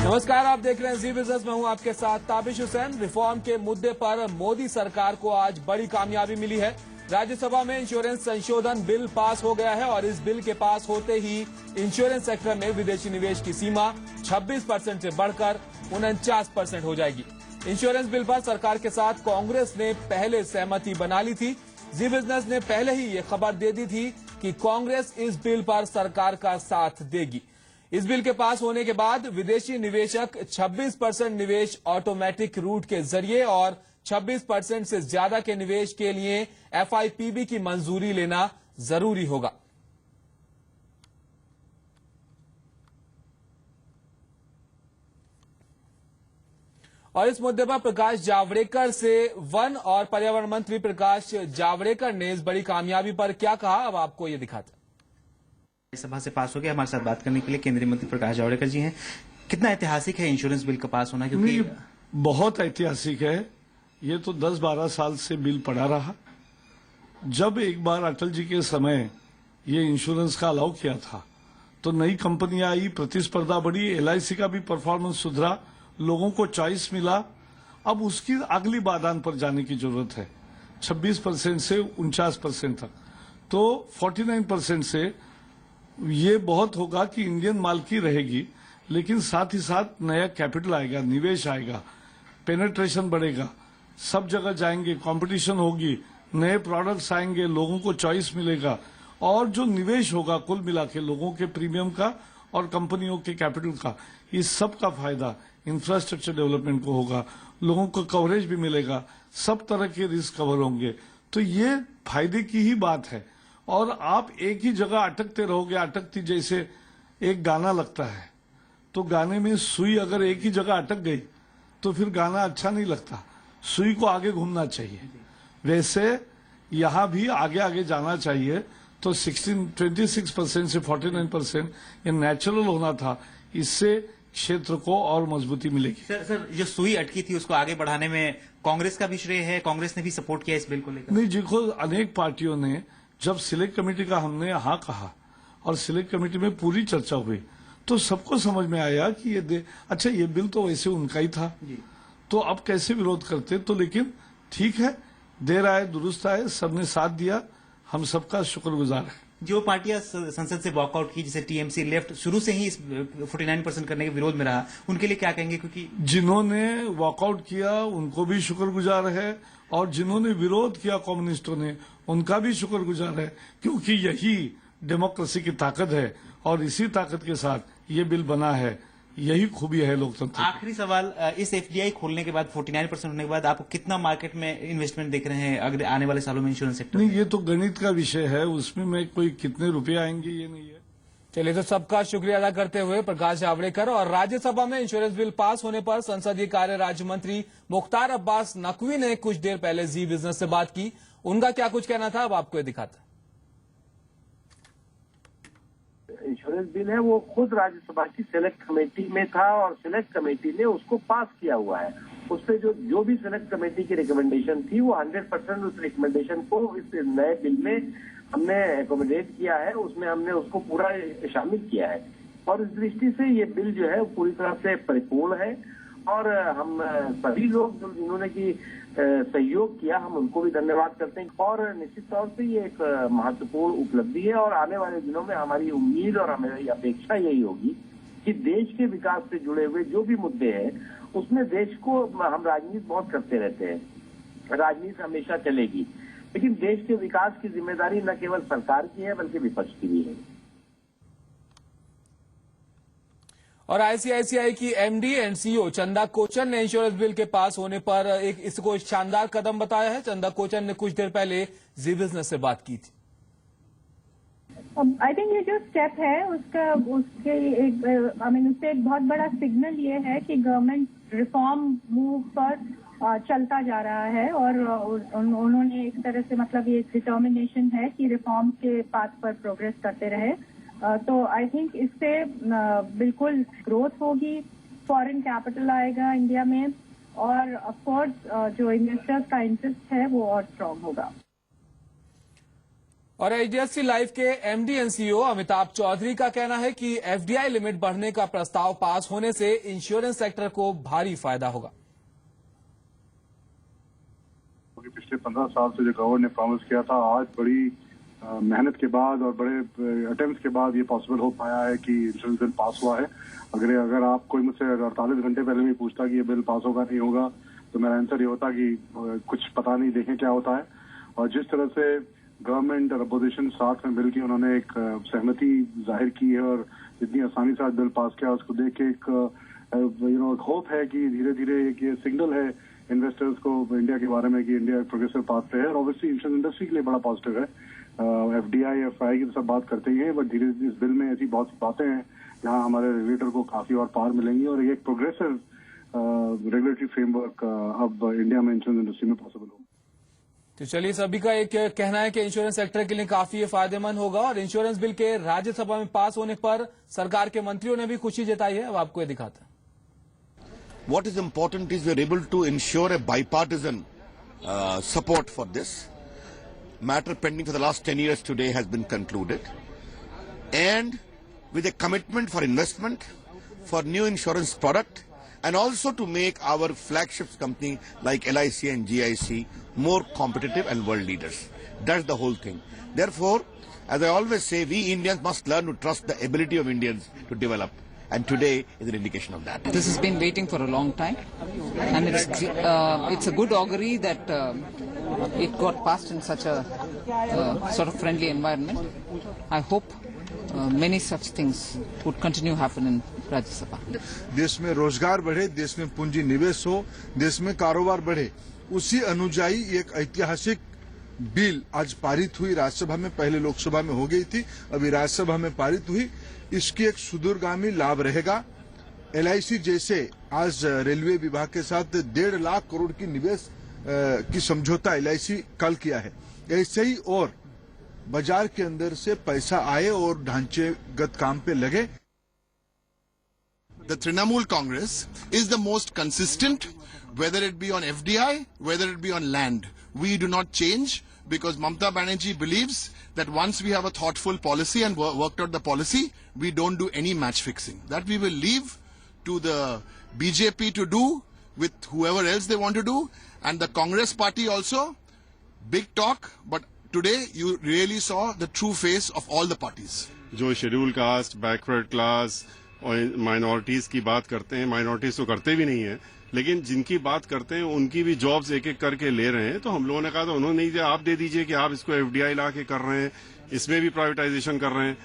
नमस्कार, आप देख रहे हैं जी बिजनेस में हूं आपके साथ ताबिश हुसैन। रिफॉर्म के मुद्दे पर मोदी सरकार को आज बड़ी कामयाबी मिली है। राज्यसभा में इंश्योरेंस संशोधन बिल पास हो गया है और इस बिल के पास होते ही इंश्योरेंस सेक्टर में विदेशी निवेश की सीमा 26% से बढ़कर 49% हो जाएगी। इंश्योरेंस बिल पर सरकार के साथ कांग्रेस ने पहले सहमति बना ली थी। जी बिजनेस ने पहले ही ये खबर दे दी थी कि कांग्रेस इस बिल पर सरकार का साथ देगी। इस बिल के पास होने के बाद विदेशी निवेशक 26% निवेश ऑटोमेटिक रूट के जरिए और 26% से ज्यादा के निवेश के लिए एफआईपीबी की मंजूरी लेना जरूरी होगा। और इस मुद्दे पर प्रकाश जावड़ेकर से वन और पर्यावरण मंत्री प्रकाश जावड़ेकर ने इस बड़ी कामयाबी पर क्या कहा, अब आपको ये दिखाते हैं। सभा से पास हो गया। हमारे साथ बात करने के लिए केंद्रीय मंत्री प्रकाश जावड़ेकर जी हैं। कितना ऐतिहासिक है इंश्योरेंस बिल का पास होना? क्योंकि बहुत ऐतिहासिक है। ये तो 10-12 साल से बिल पड़ा रहा। जब एक बार अटल जी के समय ये इंश्योरेंस का अलाउ किया था तो नई कंपनियां आई, प्रतिस्पर्धा बढ़ी, एलआईसी का भी परफॉर्मेंस सुधरा, लोगों को चॉइस मिला। अब उसकी अगली बादान पर जाने की जरूरत है। 26% से 49% तक, तो 49% से ये बहुत होगा कि इंडियन माल की रहेगी, लेकिन साथ ही साथ नया कैपिटल आएगा, निवेश आएगा, पेनेट्रेशन बढ़ेगा, सब जगह जाएंगे, कंपटीशन होगी, नए प्रोडक्ट्स आएंगे, लोगों को चॉइस मिलेगा और जो निवेश होगा कुल मिला के लोगों के प्रीमियम का और कंपनियों के कैपिटल का, इस सब का फायदा इंफ्रास्ट्रक्चर डेवलपमेंट को होगा, लोगों को कवरेज भी मिलेगा, सब तरह के रिस्क कवर होंगे। तो ये फायदे की ही बात है। और आप एक ही जगह अटकते रहोगे, अटकती जैसे एक गाना लगता है, तो गाने में सुई अगर एक ही जगह अटक गई तो फिर गाना अच्छा नहीं लगता, सुई को आगे घूमना चाहिए। वैसे यहाँ भी आगे आगे जाना चाहिए। तो 26% से 49% ये नेचुरल होना था, इससे क्षेत्र को और मजबूती मिलेगी। सर जो सुई अटकी थी उसको आगे बढ़ाने में कांग्रेस का भी श्रेय है, कांग्रेस ने भी सपोर्ट किया इस बिल को लेकर? नहीं, देखो अनेक पार्टियों ने, जब सिलेक्ट कमेटी का हमने हाँ कहा और सिलेक्ट कमेटी में पूरी चर्चा हुई तो सबको समझ में आया कि अच्छा ये बिल तो वैसे उनका ही था जी। तो अब कैसे विरोध करते, तो लेकिन ठीक है, देर आए दुरुस्त आए, सबने साथ दिया, हम सबका शुक्रगुजार है। जो पार्टियां संसद से वॉकआउट की, जैसे टीएमसी लेफ्ट शुरू से ही इस 49% करने के विरोध में रहा, उनके लिए क्या कहेंगे? क्योंकि जिन्होंने वॉकआउट किया उनको भी शुक्रगुजार है और जिन्होंने विरोध किया कम्युनिस्टों ने, उनका भी शुक्रगुजार है, क्योंकि यही डेमोक्रेसी की ताकत है और इसी ताकत के साथ ये बिल बना है। यही खूबी है लोकतंत्र। आखिरी सवाल, इस एफडीआई खोलने के बाद 49% होने के बाद आपको कितना मार्केट में इन्वेस्टमेंट देख रहे हैं अगर आने वाले सालों में इंश्योरेंस सेक्टर? नहीं, ये तो गणित का विषय है, उसमें मैं कोई कितने रुपए आएंगे ये नहीं है। चलिए, तो सबका शुक्रिया अदा करते हुए प्रकाश जावड़ेकर। और राज्यसभा में इंश्योरेंस बिल पास होने पर संसदीय कार्य राज्य मंत्री मुख्तार अब्बास नकवी ने कुछ देर पहले जी बिजनेस से बात की। उनका क्या कुछ कहना था, अब आपको ये दिखाता है। इंश्योरेंस बिल है वो खुद राज्यसभा की सिलेक्ट कमेटी में था और सिलेक्ट कमेटी ने उसको पास किया हुआ है। उस पे जो भी सिलेक्ट कमेटी की रिकमेंडेशन थी वो 100% उस रिकमेंडेशन को इस नए बिल में हमने एकोमोडेट किया है, उसमें हमने उसको पूरा शामिल किया है। और इस दृष्टि से ये बिल जो है पूरी तरह से परिपूर्ण है और हम सभी लोग जिन्होंने की सहयोग किया, हम उनको भी धन्यवाद करते हैं। और निश्चित तौर से ये एक महत्वपूर्ण उपलब्धि है और आने वाले दिनों में हमारी उम्मीद और हमारी अपेक्षा यही होगी कि देश के विकास से जुड़े हुए जो भी मुद्दे हैं उसमें देश को, हम राजनीति बहुत करते रहते हैं, राजनीति हमेशा चलेगी, लेकिन देश के विकास की जिम्मेदारी न केवल सरकार की है बल्कि विपक्ष की भी है। और आईसीआईसीआई की MD and CEO Chanda Kochhar ने इंश्योरेंस बिल के पास होने पर इसको शानदार कदम बताया है। चंदा कोचर ने कुछ देर पहले जी बिजनेस से बात की थी। आई थिंक ये जो स्टेप है उससे एक बहुत बड़ा सिग्नल ये है कि गवर्नमेंट रिफॉर्म मूव पर चलता जा रहा है और उन्होंने एक तरह से मतलब ये डिटर्मिनेशन है कि रिफॉर्म के पाथ पर प्रोग्रेस करते रहे। तो आई थिंक इससे बिल्कुल ग्रोथ होगी, फॉरेन कैपिटल आएगा इंडिया में और ऑफ कोर्स जो इन्वेस्टर्स का इंटरेस्ट है वो और स्ट्रांग होगा। और एचडीएफसी लाइफ के MD and CEO Amitabh Chaudhary का कहना है कि एफडीआई लिमिट बढ़ने का प्रस्ताव पास होने से इंश्योरेंस सेक्टर को भारी फायदा होगा। पिछले 15 साल से जो गवर्नमेंट ने प्रॉमिस किया था, आज बड़ी मेहनत के बाद और बड़े अटेम्प्ट के बाद ये पॉसिबल हो पाया है कि इंश्योरेंस बिल पास हुआ है। अगर आप कोई मुझसे 48 घंटे पहले भी पूछता कि ये बिल पास होगा नहीं होगा, तो मेरा आंसर ये होता कि कुछ पता नहीं, देखें क्या होता है। और जिस तरह से गवर्नमेंट और अपोजिशन साथ में मिलकर उन्होंने एक सहमति जाहिर की है और जितनी आसानी से आज बिल पास किया, उसको देख के एक होप है कि धीरे धीरे एक ये सिग्नल है इन्वेस्टर्स को इंडिया के बारे में कि इंडिया एक प्रोग्रेसिव पाथ पे है। और ऑब्वियसली इंश्योरेंस इंडस्ट्री के लिए बड़ा पॉजिटिव है। एफडीआई एफआई की तो सब बात करते ही हैं, बट धीरे धीरे इस बिल में ऐसी बहुत सी बातें हैं जहां हमारे रेगुलेटर को काफी और पावर मिलेंगी और एक प्रोग्रेसिव रेगुलेटरी फ्रेमवर्क अब इंडिया में इंश्योरेंस इंडस्ट्री में पॉसिबल होगा। तो चलिए, सभी का एक कहना है कि इंश्योरेंस सेक्टर के लिए काफी फायदेमंद होगा और इंश्योरेंस बिल के राज्यसभा में पास होने पर सरकार के मंत्रियों ने भी खुशी जताई है। अब आपको ये दिखाते हैं। What is important is we are able to ensure a bipartisan support for this. Matter pending for the last 10 years today has been concluded. And with a commitment for investment, for new insurance product, and also to make our flagship company like LIC and GIC more competitive and world leaders. That's the whole thing. Therefore, as I always say, we Indians must learn to trust the ability of Indians to develop. And today is an indication of that. This has been waiting for a long time, and it's a good augury that it got passed in such a sort of friendly environment. I hope many such things would continue to happen in Rajya Sabha. देश में रोजगार बढ़े, देश में पूंजी निवेश हो, देश में कारोबार बढ़े, उसी अनुजाई एक ऐतिहासिक बिल आज पारित हुई राज्यसभा में। पहले लोकसभा में हो गई थी, अभी राज्यसभा में पारित हुई। इसकी एक सुदूरगामी लाभ रहेगा। एलआईसी जैसे आज रेलवे विभाग के साथ 1.5 लाख करोड़ की निवेश की समझौता एलआईसी कल किया है। ऐसे ही और बाजार के अंदर से पैसा आए और ढांचेगत काम पे लगे। The Trinamool Congress is the most consistent, whether it be on FDI, whether it be on land. We do not change because Mamata Banerjee believes that once we have a thoughtful policy and worked out the policy, we don't do any match fixing. That we will leave to the BJP to do with whoever else they want to do, and the Congress party also. Big talk, but today you really saw the true face of all the parties. जो schedule caste, backward class और minorities की बात करते हैं, minorities तो करते भी नहीं है, लेकिन जिनकी बात करते हैं उनकी भी जॉब्स एक एक करके ले रहे हैं। तो हम लोगों ने कहा था उन्होंने नहीं दिया, आप दे दीजिए कि आप इसको एफडीआई ला के कर रहे हैं, इसमें भी प्राइवेटाइजेशन कर रहे हैं।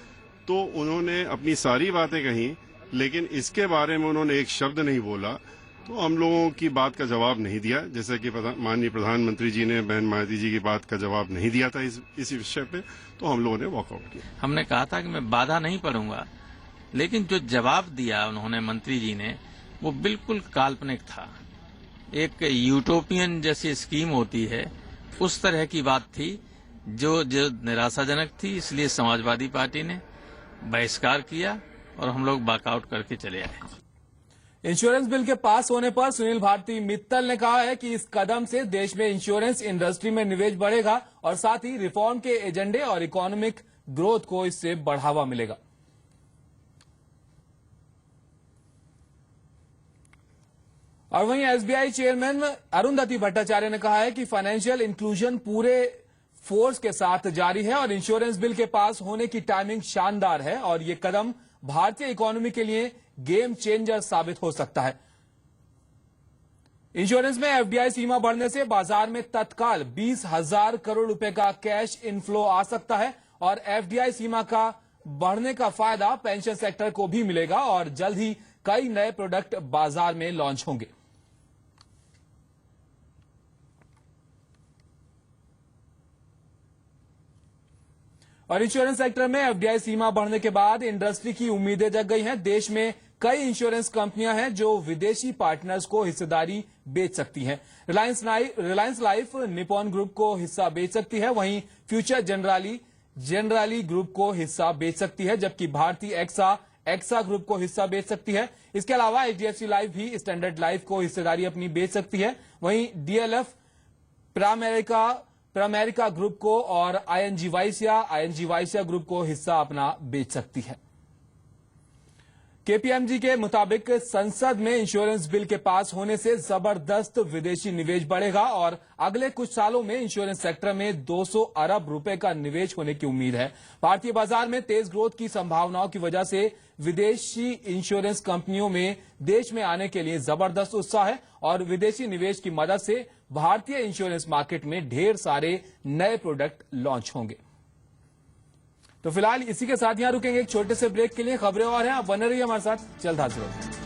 तो उन्होंने अपनी सारी बातें कही, लेकिन इसके बारे में उन्होंने एक शब्द नहीं बोला। तो हम लोगों की बात का जवाब नहीं दिया, जैसे कि माननीय प्रधानमंत्री जी ने बहन मायावती जी की बात का जवाब नहीं दिया था इस विषय पे। तो हम लोगों ने वॉकआउट किया। हमने कहा था कि मैं बाधा नहीं पड़ूंगा, लेकिन जो जवाब दिया उन्होंने मंत्री जी ने, वो बिल्कुल काल्पनिक था। एक यूटोपियन जैसी स्कीम होती है, उस तरह की बात थी जो निराशाजनक थी। इसलिए समाजवादी पार्टी ने बहिष्कार किया और हम लोग वॉकआउट करके चले आए। इंश्योरेंस बिल के पास होने पर सुनील भारती मित्तल ने कहा है कि इस कदम से देश में इंश्योरेंस इंडस्ट्री में निवेश बढ़ेगा और साथ ही रिफॉर्म के एजेंडे और इकोनॉमिक ग्रोथ को इससे बढ़ावा मिलेगा। और वहीं एसबीआई चेयरमैन अरुंधति भट्टाचार्य ने कहा है कि फाइनेंशियल इंक्लूजन पूरे फोर्स के साथ जारी है और इंश्योरेंस बिल के पास होने की टाइमिंग शानदार है और ये कदम भारतीय इकोनॉमी के लिए गेम चेंजर साबित हो सकता है। इंश्योरेंस में एफडीआई सीमा बढ़ने से बाजार में तत्काल 20,000 करोड़ रुपए का कैश इनफ्लो आ सकता है और एफडीआई सीमा का बढ़ने का फायदा पेंशन सेक्टर को भी मिलेगा और जल्द ही कई नए प्रोडक्ट बाजार में लॉन्च होंगे। और इंश्योरेंस सेक्टर में एफडीआई सीमा बढ़ने के बाद इंडस्ट्री की उम्मीदें जग गई हैं। देश में कई इंश्योरेंस कंपनियां हैं जो विदेशी पार्टनर्स को हिस्सेदारी बेच सकती हैं। रिलायंस लाइफ निपॉन ग्रुप को हिस्सा बेच सकती है, वहीं फ्यूचर जनरली ग्रुप को हिस्सा बेच सकती है, जबकि भारतीय एक्सा ग्रुप को हिस्सा बेच सकती है। इसके अलावा एचडीएफसी लाइफ भी स्टैंडर्ड लाइफ को हिस्सेदारी अपनी बेच सकती है। वहीं डीएलएफ, प्रामेरिका फिर अमेरिका ग्रुप को और आईएनजी वाइसिया ग्रुप को हिस्सा अपना बेच सकती है। केपीएमजी के मुताबिक संसद में इंश्योरेंस बिल के पास होने से जबरदस्त विदेशी निवेश बढ़ेगा और अगले कुछ सालों में इंश्योरेंस सेक्टर में 200 अरब रुपए का निवेश होने की उम्मीद है। भारतीय बाजार में तेज ग्रोथ की संभावनाओं की वजह से विदेशी इंश्योरेंस कंपनियों में देश में आने के लिए जबरदस्त उत्साह है और विदेशी निवेश की मदद से भारतीय इंश्योरेंस मार्केट में ढेर सारे नए प्रोडक्ट लॉन्च होंगे। तो फिलहाल इसी के साथ यहां रुकेंगे एक छोटे से ब्रेक के लिए। खबरें और हैं, आप बने रहिए हमारे साथ, जल्द हाजिर होंगे।